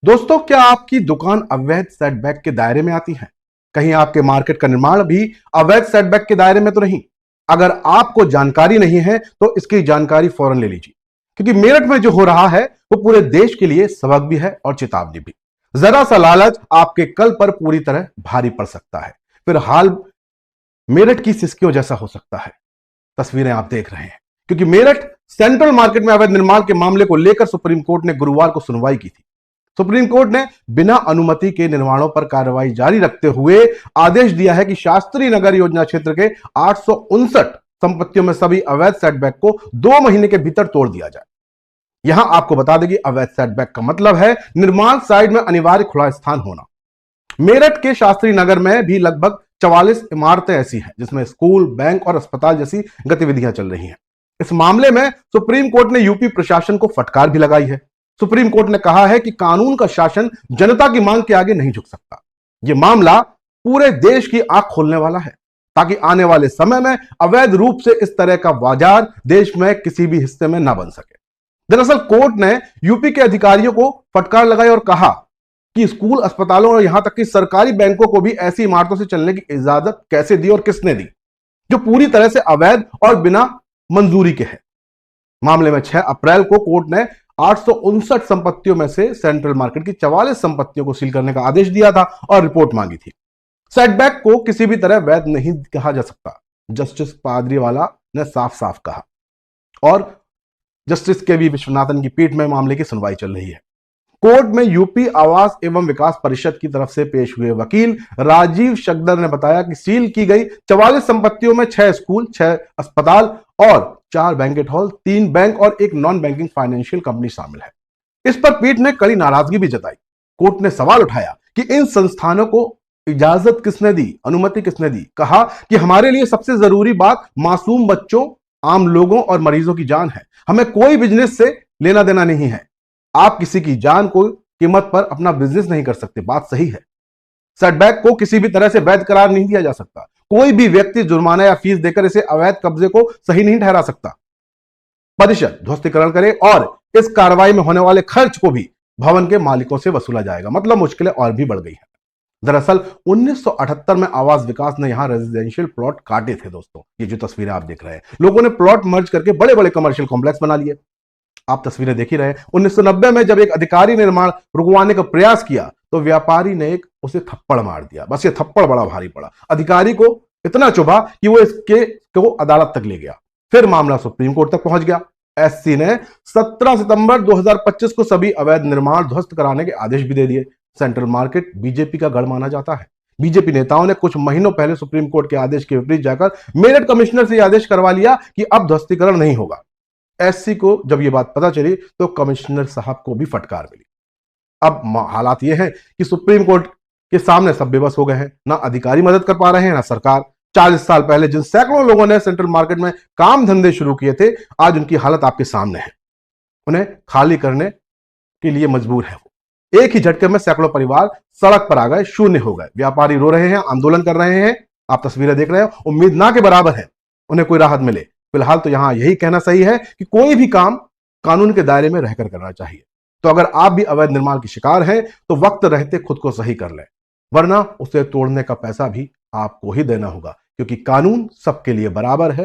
दोस्तों, क्या आपकी दुकान अवैध सेटबैक के दायरे में आती है? कहीं आपके मार्केट का निर्माण भी अवैध सेटबैक के दायरे में तो नहीं? अगर आपको जानकारी नहीं है तो इसकी जानकारी फौरन ले लीजिए, क्योंकि मेरठ में जो हो रहा है वो पूरे देश के लिए सबक भी है और चेतावनी भी। जरा सा लालच आपके कल पर पूरी तरह भारी पड़ सकता है। फिर हाल मेरठ की सिसकियों जैसा हो सकता है। तस्वीरें आप देख रहे हैं, क्योंकि मेरठ सेंट्रल मार्केट में अवैध निर्माण के मामले को लेकर सुप्रीम कोर्ट ने गुरुवार को सुनवाई की थी। सुप्रीम कोर्ट ने बिना अनुमति के निर्माणों पर कार्रवाई जारी रखते हुए आदेश दिया है कि शास्त्री नगर योजना क्षेत्र के 859 संपत्तियों में सभी अवैध सेटबैक को 2 महीने के भीतर तोड़ दिया जाए। यहां आपको बता दें कि अवैध सेटबैक का मतलब है निर्माण साइट में अनिवार्य खुला स्थान होना। मेरठ के शास्त्री नगर में भी लगभग 44 इमारतें ऐसी हैं जिसमें स्कूल, बैंक और अस्पताल जैसी गतिविधियां चल रही हैं। इस मामले में सुप्रीम कोर्ट ने यूपी प्रशासन को फटकार भी लगाई है। सुप्रीम कोर्ट ने कहा है कि कानून का शासन जनता की मांग के आगे नहीं झुक सकता। यह मामला पूरे देश की आंख खोलने वाला है, ताकि आने वाले समय में अवैध रूप से इस तरह का बाजार देश में किसी भी हिस्से में ना बन सके। दरअसल कोर्ट ने यूपी के अधिकारियों को फटकार लगाई और कहा कि स्कूल, अस्पतालों और यहां तक कि सरकारी बैंकों को भी ऐसी इमारतों से चलने की इजाजत कैसे दी और किसने दी, जो पूरी तरह से अवैध और बिना मंजूरी के है। मामले में 6 अप्रैल को कोर्ट ने 859 संपत्तियों में से सेंट्रल मार्केट की 44 संपत्तियों को सील करने का आदेश दिया था और रिपोर्ट मांगी थी। सेटबैक को किसी भी तरह वैध नहीं कहा जा सकता, जस्टिस पादरीवाला ने साफ साफ कहा। और जस्टिस के वी विश्वनाथन की पीठ में मामले की सुनवाई चल रही है। कोर्ट में यूपी आवास एवं विकास परिषद की तरफ से पेश हुए वकील राजीव शगदर ने बताया कि सील की गई 44 संपत्तियों में 6 स्कूल, 6 अस्पताल और 4 बैंकेट हॉल, 3 बैंक और 1 नॉन बैंकिंग फाइनेंशियल कंपनी शामिल है। इस पर पीठ ने कड़ी नाराजगी भी जताई। कोर्ट ने सवाल उठाया कि इन संस्थानों को इजाजत किसने दी, अनुमति किसने दी। कहा कि हमारे लिए सबसे जरूरी बात मासूम बच्चों, आम लोगों और मरीजों की जान है। हमें कोई बिजनेस से लेना देना नहीं है। आप किसी की जान को कीमत पर अपना बिजनेस नहीं कर सकते, बात सही है। सेटबैक को किसी भी तरह से वैध करार नहीं दिया जा सकता। कोई भी व्यक्ति जुर्माना या फीस देकर इसे अवैध कब्जे को सही नहीं ठहरा सकता। परिषद ध्वस्तीकरण करे और इस कार्रवाई में होने वाले खर्च को भी भवन के मालिकों से वसूला जाएगा। मतलब मुश्किलें और भी बढ़ गई हैं। दरअसल 1978 में आवास विकास ने यहां रेजिडेंशियल प्लॉट काटे थे। दोस्तों, ये जो तस्वीरें आप देख रहे हैं, लोगों ने प्लॉट मर्ज करके बड़े बड़े कमर्शियल कॉम्प्लेक्स बना लिए। आप तस्वीरें देख ही रहे हैं। 1990 में जब एक अधिकारी ने निर्माण रुकवाने का प्रयास किया तो व्यापारी ने उसे थप्पड़ मार दिया। बस ये थप्पड़ बड़ा भारी पड़ा। अधिकारी को इतना चुभा कि वो इसके को अदालत तक ले गया। फिर मामला सुप्रीम कोर्ट तक पहुंच गया। एससी ने 17 सितंबर 2025 को सभी अवैध निर्माण ध्वस्त कराने के आदेश भी दे दिए। सेंट्रल मार्केट बीजेपी का गढ़ माना जाता है। बीजेपी नेताओं ने कुछ महीनों पहले सुप्रीम कोर्ट के आदेश के विपरीत जाकर मेरठ कमिश्नर से आदेश करवा लिया कि अब ध्वस्तीकरण नहीं होगा। एससी को जब यह बात पता चली तो कमिश्नर साहब को भी फटकार मिली। अब हालात यह है कि सुप्रीम कोर्ट के सामने सब बेबस हो गए हैं। ना अधिकारी मदद कर पा रहे हैं, ना सरकार। 40 साल पहले जिन सैकड़ों लोगों ने सेंट्रल मार्केट में काम धंधे शुरू किए थे, आज उनकी हालत आपके सामने है। उन्हें खाली करने के लिए मजबूर है वो। एक ही झटके में सैकड़ों परिवार सड़क पर आ गए, शून्य हो गए। व्यापारी रो रहे हैं, आंदोलन कर रहे हैं। आप तस्वीरें देख रहे हैं। उम्मीद ना के बराबर है उन्हें कोई राहत मिले। फिलहाल तो यहां यही कहना सही है कि कोई भी काम कानून के दायरे में रहकर करना चाहिए। तो अगर आप भी अवैध निर्माण के शिकार हैं तो वक्त रहते खुद को सही कर लें, वरना उसे तोड़ने का पैसा भी आपको ही देना होगा, क्योंकि कानून सबके लिए बराबर है।